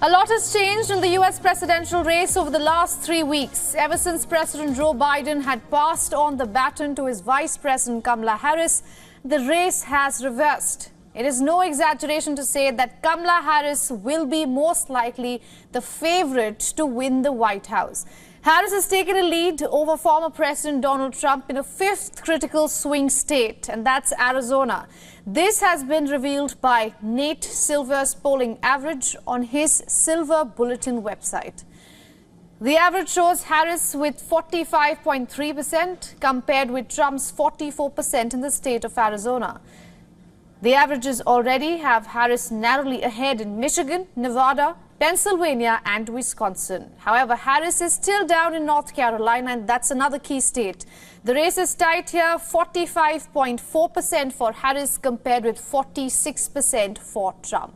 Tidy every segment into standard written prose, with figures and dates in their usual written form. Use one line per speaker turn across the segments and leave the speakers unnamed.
A lot has changed in the U.S. presidential race over the last 3 weeks. Ever since President Joe Biden had passed on the baton to his Vice President Kamala Harris, the race has reversed. It is no exaggeration to say that Kamala Harris will be most likely the favorite to win the White House. Harris has taken a lead over former President Donald Trump in a fifth critical swing state, and that's Arizona. This has been revealed by Nate Silver's polling average on his Silver Bulletin website. The average shows Harris with 45.3% compared with Trump's 44% in the state of Arizona. The averages already have Harris narrowly ahead in Michigan, Nevada, Pennsylvania and Wisconsin. However, Harris is still down in North Carolina, and that's another key state. The race is tight here, 45.4% for Harris compared with 46% for Trump.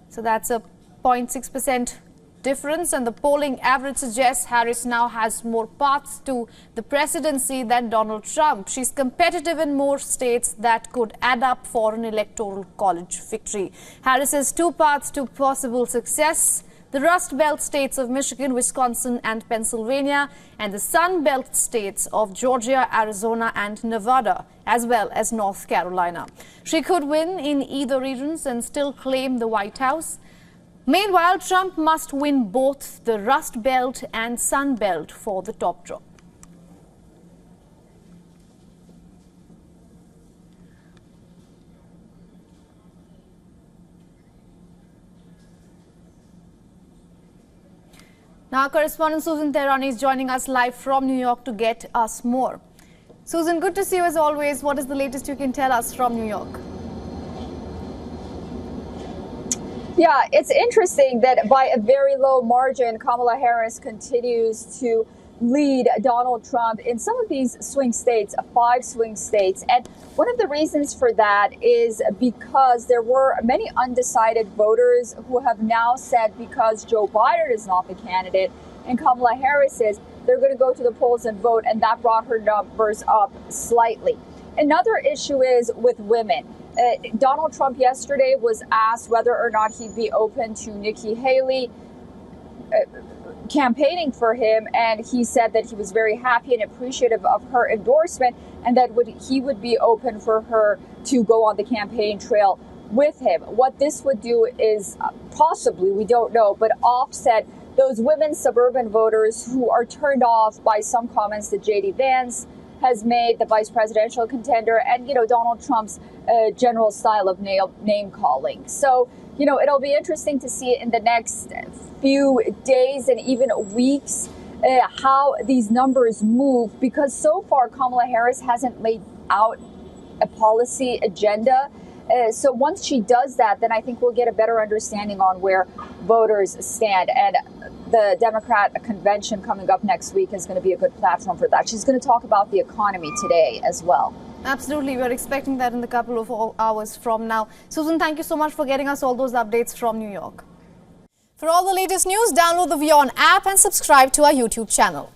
So that's a 0.6% difference, and the polling average suggests Harris now has more paths to the presidency than Donald Trump. She's competitive in more states that could add up for an electoral college victory. Harris has two paths to possible success: the Rust Belt states of Michigan, Wisconsin and Pennsylvania, and the Sun Belt states of Georgia, Arizona and Nevada, as well as North Carolina. She could win in either regions and still claim the White House. Meanwhile, Trump must win both the Rust Belt and Sun Belt for the top draw. Now, correspondent Susan Tehrani is joining us live from New York to get us more. Susan, good to see you as always. What is the latest you can tell us from New York?
Yeah, it's interesting that by a very low margin, Kamala Harris continues to lead Donald Trump in some of these swing states, 5 swing states. And one of the reasons for that is because there were many undecided voters who have now said, because Joe Biden is not the candidate and Kamala Harris is, they're going to go to the polls and vote. And that brought her numbers up slightly. Another issue is with women. Donald Trump yesterday was asked whether or not he'd be open to Nikki Haley campaigning for him, and he said that he was very happy and appreciative of her endorsement, and that he would be open for her to go on the campaign trail with him. What this would do is possibly, we don't know, but offset those women suburban voters who are turned off by some comments that J.D. Vance has made, the vice presidential contender, and, Donald Trump's general style of name calling. So, it'll be interesting to see in the next few days and even weeks how these numbers move, because so far Kamala Harris hasn't laid out a policy agenda. So once she does that, then I think we'll get a better understanding on where voters stand. And the Democrat convention coming up next week is going to be a good platform for that. She's going to talk about the economy today as well.
Absolutely. We're expecting that in a couple of hours from now. Susan, thank you so much for getting us all those updates from New York. For all the latest news, download the WION app and subscribe to our YouTube channel.